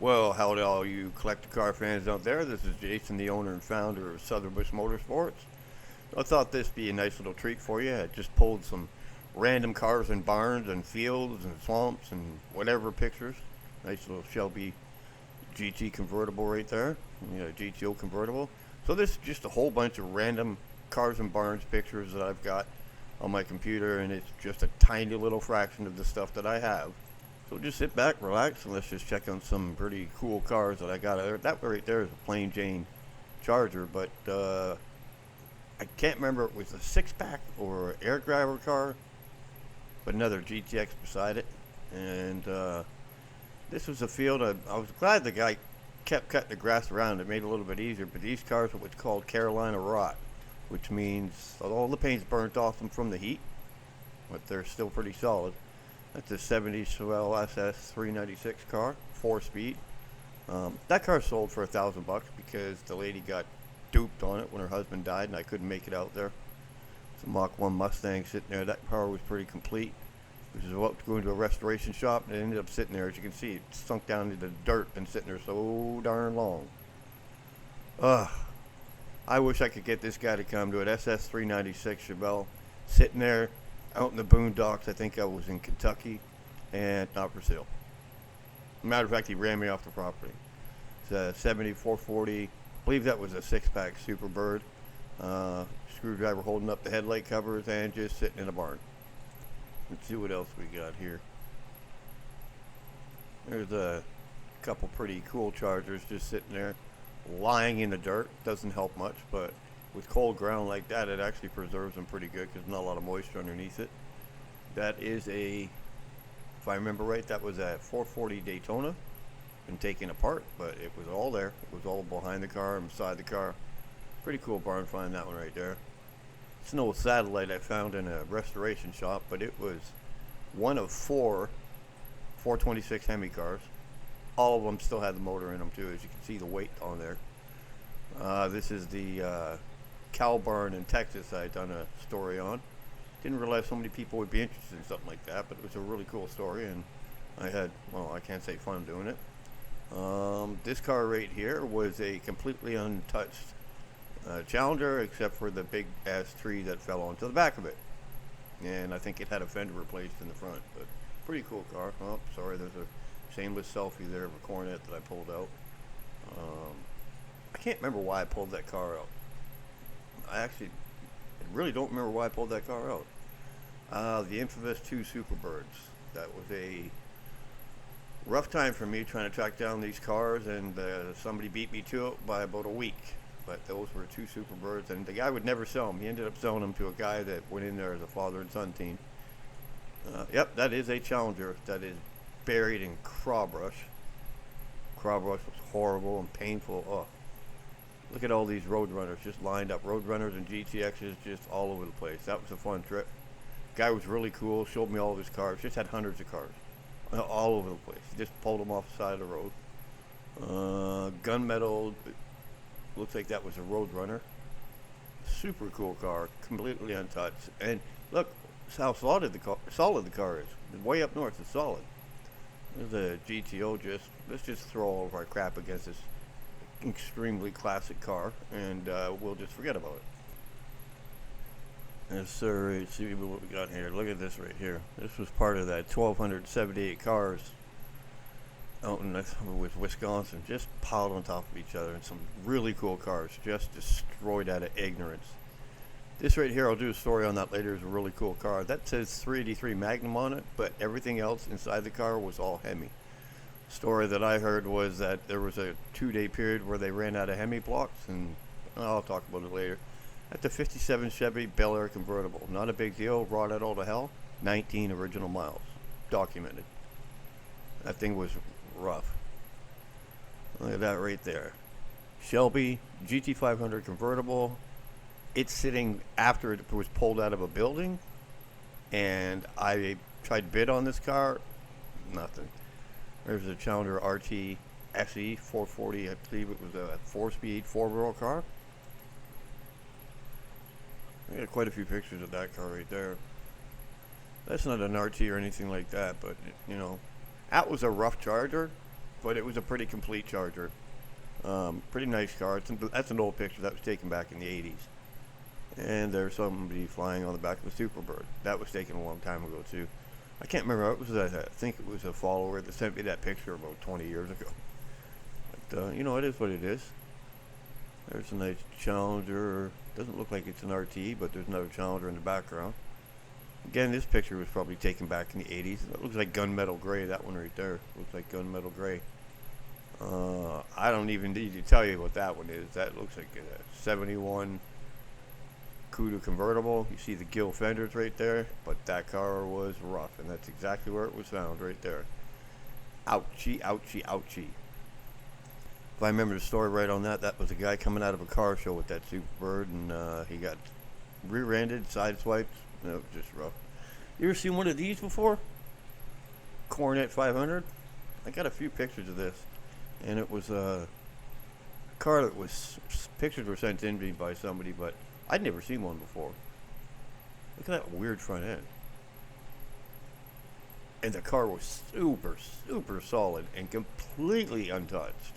Well, howdy all you collector car fans out there. This is Jason, the owner and founder of Southern Bush Motorsports. I thought this would be a nice little treat for you. I just pulled some random cars in barns and fields and swamps and whatever pictures. Nice little Shelby GT convertible right there. GTO convertible. So this is just a whole bunch of random cars and barns pictures that I've got on my computer, and it's just a tiny little fraction of the stuff that I have. So just sit back, relax, and let's just check on some pretty cool cars that I got there. That right there is a plain Jane Charger, but I can't remember if it was a six-pack or an air driver car, but another GTX beside it. And this was a field. I was glad the guy kept cutting the grass around. It made it a little bit easier, but these cars are what's called Carolina rot, which means all the paint's burnt off them from the heat, but they're still pretty solid. That's a 70 Chevelle SS 396 car, 4-speed. That car sold for $1,000 because the lady got duped on it when her husband died, and I couldn't make it out there. It's a Mach 1 Mustang sitting there. That car was pretty complete. This is about to go into a restoration shop, and it ended up sitting there. As you can see, it sunk down into the dirt and sitting there so darn long. I wish I could get this guy to come to it. SS 396 Chevelle, sitting there out in the boondocks. I think I was in Kentucky, and not for sale. Matter of fact, he ran me off the property. It's a 70 440. I believe that was a six-pack Superbird. Screwdriver holding up the headlight covers and just sitting in a barn. Let's see what else we got here. There's a couple pretty cool Chargers just sitting there, lying in the dirt. Doesn't help much, but with cold ground like that, it actually preserves them pretty good because not a lot of moisture underneath it. That is a, if I remember right, that was a 440 Daytona. Been taken apart, but it was all there. It was all behind the car and beside the car. Pretty cool barn find, that one right there. It's an old satellite I found in a restoration shop, but it was one of four 426 Hemi cars. All of them still had the motor in them too, as you can see the weight on there. This is the cow barn in Texas I had done a story on. Didn't realize so many people would be interested in something like that, but it was a really cool story, and I had, well, I can't say fun doing it. This car right here was a completely untouched Challenger, except for the big ass tree that fell onto the back of it, and I think it had a fender replaced in the front. But pretty cool car. Oh, sorry, there's a shameless selfie there of a Coronet that I pulled out. I can't remember why I pulled that car out. I really don't remember why I pulled that car out. The infamous two Superbirds. That was a rough time for me trying to track down these cars, and somebody beat me to it by about a week. But those were two Superbirds, and the guy would never sell them. He ended up selling them to a guy that went in there as a father and son team. Yep, that is a Challenger that is buried in crawbrush. Crawbrush was horrible and painful. Oh, look at all these Roadrunners just lined up. Roadrunners and GTXs just all over the place. That was a fun trip. Guy was really cool, showed me all of his cars. Just had hundreds of cars all over the place. He just pulled them off the side of the road. Gunmetal, looks like that was a Roadrunner. Super cool car, completely untouched. And look how solid the car is. Way up north, it's solid. There's a GTO. Let's just throw all of our crap against this extremely classic car, and we'll just forget about it. Yes, sir. Let's see what we got here. Look at this right here. This was part of that 1,278 cars out in with Wisconsin, just piled on top of each other, and some really cool cars just destroyed out of ignorance. This right here, I'll do a story on that later, is a really cool car. That says 383 Magnum on it, but everything else inside the car was all Hemi. Story that I heard was that there was a 2-day period where they ran out of Hemi blocks, and I'll talk about it later. That's a 57 Chevy Bel Air convertible. Not a big deal, rotted all to hell. 19 original miles, documented. That thing was rough. Look at that right there. Shelby GT500 convertible. It's sitting after it was pulled out of a building, and I tried to bid on this car. Nothing. There's a Challenger RT SE 440. I believe it was a 4-speed, 4-row car. I got quite a few pictures of that car right there. That's not an RT or anything like that, but you know, that was a rough Charger. but it was a pretty complete Charger. Pretty nice car. That's an old picture that was taken back in the 80s. And there's somebody flying on the back of a Superbird. That was taken a long time ago too. I can't remember. I think it was a follower that sent me that picture about 20 years ago. But you know, it is what it is. There's a nice Challenger. Doesn't look like it's an RT, but there's another Challenger in the background. Again, this picture was probably taken back in the 80s. It looks like gunmetal gray. That one right there looks like gunmetal gray. I don't even need to tell you what that one is. That looks like a 71 Cuda convertible. You see the gill fenders right there, but that car was rough, and that's exactly where it was found, right there. Ouchie, ouchie, ouchie. If I remember the story right on that, that was a guy coming out of a car show with that Superbird, and he got rear-ended, sideswiped. It was just rough. You ever seen one of these before? Coronet 500? I got a few pictures of this, and it was a car that was, pictures were sent in me by somebody, but I'd never seen one before. Look at that weird front end. And the car was super, super solid and completely untouched.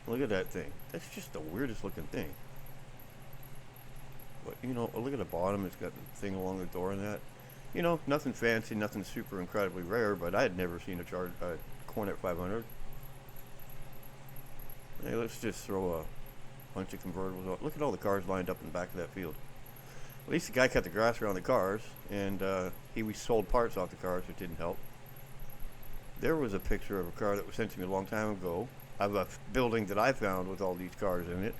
Look at that thing. That's just the weirdest looking thing. But, you know, look at the bottom. It's got the thing along the door and that. You know, nothing fancy, nothing super incredibly rare, but I had never seen a Coronet 500. Hey, let's just throw a bunch of convertibles out. Look at all the cars lined up in the back of that field. At least the guy cut the grass around the cars, and he sold parts off the cars, which didn't help. There was a picture of a car that was sent to me a long time ago of a building that I found with all these cars in it.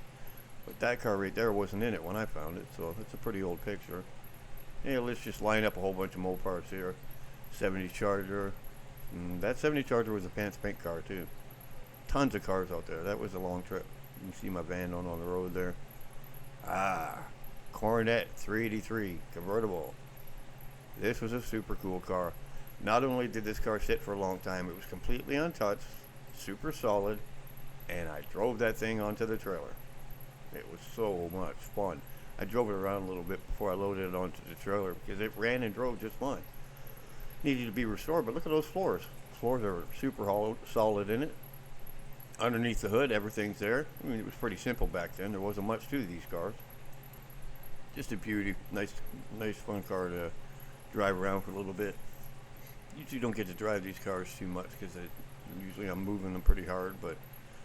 But that car right there wasn't in it when I found it, so it's a pretty old picture. Yeah, let's just line up a whole bunch of Moparts here. 70 Charger. And that 70 Charger was a pants paint car too. Tons of cars out there. That was a long trip. You can see my van on the road there. Coronet 383 convertible. This was a super cool car. Not only did this car sit for a long time, it was completely untouched, super solid, and I drove that thing onto the trailer. It was so much fun. I drove it around a little bit before I loaded it onto the trailer because it ran and drove just fine. Needed to be restored, but look at those floors. Floors are super solid in it. Underneath the hood, everything's there. I mean, it was pretty simple back then. There wasn't much to these cars. Just a beauty. Nice fun car to drive around for a little bit. Usually don't get to drive these cars too much because usually I'm moving them pretty hard, but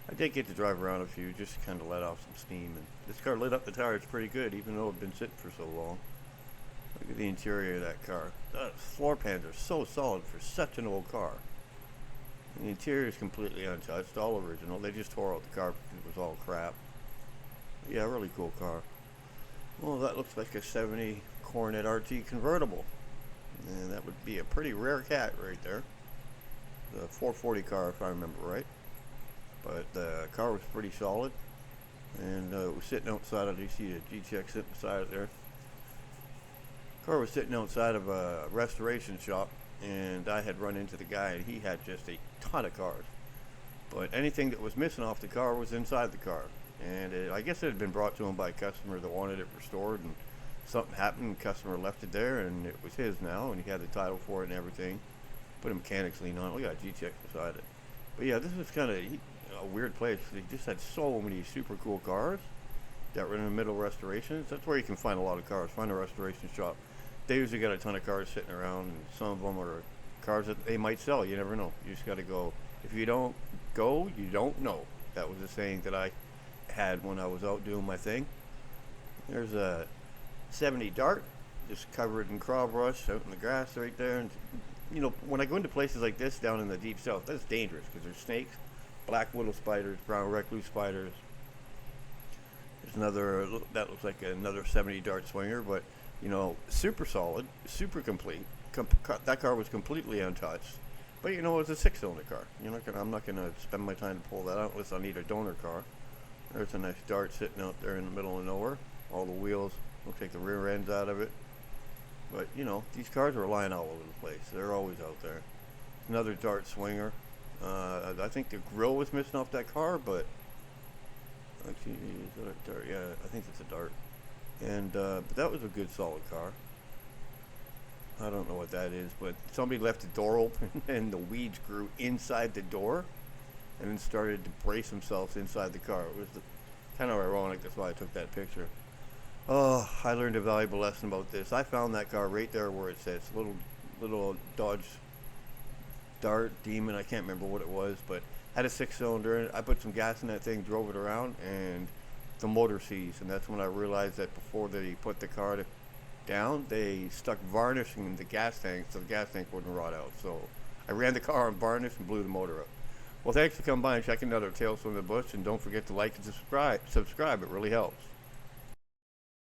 I did get to drive around a few just to kind of let off some steam. And this car lit up the tires pretty good, even though it had been sitting for so long. Look at the interior of that car. The floor pans are so solid for such an old car. And the interior is completely untouched, all original. They just tore out the car because it was all crap. Yeah, really cool car. Well, that looks like a 70 Coronet RT convertible. And that would be a pretty rare cat right there. The 440 car, if I remember right. But the car was pretty solid. And it was sitting outside of, you see a GTX sitting beside it there. Car was sitting outside of a restoration shop, and I had run into the guy, and he had just a ton of cars. But anything that was missing off the car was inside the car. And I guess it had been brought to him by a customer that wanted it restored, and something happened, the customer left it there, and it was his now, and he had the title for it and everything. Put a mechanics lien on it. We got a GTX beside it. But yeah, this was kind of a weird place. They just had so many super cool cars that were in the middle of restorations. That's where you can find a lot of cars. Find a restoration shop. They usually got a ton of cars sitting around, and some of them are cars that they might sell. You never know. You just got to go. If you don't go, you don't know. That was a saying that I had when I was out doing my thing. There's a 70 Dart, just covered in craw brush out in the grass right there. And you know, when I go into places like this down in the deep south, that's dangerous because there's snakes, black widow spiders, brown recluse spiders. There's another, that looks like another 70 Dart swinger, but you know, super solid, super complete. That car was completely untouched. But you know, it was a 6-cylinder car. I'm not gonna spend my time to pull that out unless I need a donor car. There's a nice Dart sitting out there in the middle of nowhere. All the wheels, looks like the rear end's out of it. But you know, these cars are lying all over the place. They're always out there. Another Dart swinger. I think the grill was missing off that car, but actually, is that a Dart? Yeah, I think it's a Dart. And but that was a good solid car. I don't know what that is, but somebody left the door open and the weeds grew inside the door and then started to brace themselves inside the car. It was kind of ironic. That's why I took that picture. Oh, I learned a valuable lesson about this. I found that car right there where it says little Dodge Dart Demon. I can't remember what it was, but had a 6-cylinder in it. I put some gas in that thing, drove it around, and the motor seized. And that's when I realized that before they put the car down, they stuck varnish in the gas tank so the gas tank wouldn't rot out. So I ran the car on varnish and blew the motor up. Well, thanks for coming by and checking out our Tales from the Bush, and don't forget to like and subscribe. It really helps.